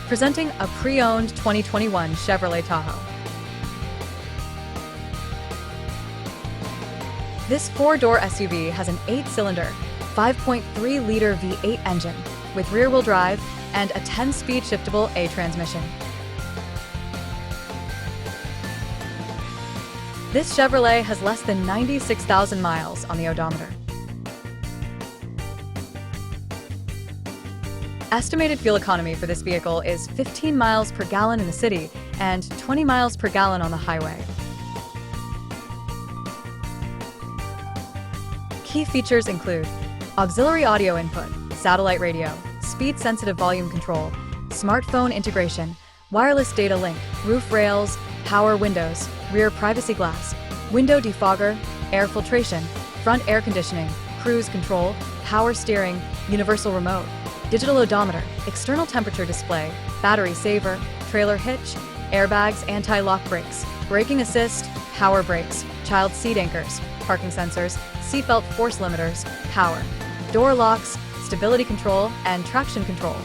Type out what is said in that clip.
Presenting a pre-owned 2021 Chevrolet Tahoe. This four-door SUV has an 8-cylinder, 5.3-liter V8 engine with rear-wheel drive and a 10-speed shiftable A transmission. This Chevrolet has less than 96,000 miles on the odometer. Estimated fuel economy for this vehicle is 15 miles per gallon in the city and 20 miles per gallon on the highway. Key features include auxiliary audio input, satellite radio, speed-sensitive volume control, smartphone integration, wireless data link, roof rails, power windows, rear privacy glass, window defogger, air filtration, front air conditioning, cruise control, power steering, universal remote, digital odometer, external temperature display, battery saver, trailer hitch, airbags, anti-lock brakes, braking assist, power brakes, child seat anchors, parking sensors, seatbelt force limiters, power, door locks, stability control, and traction control.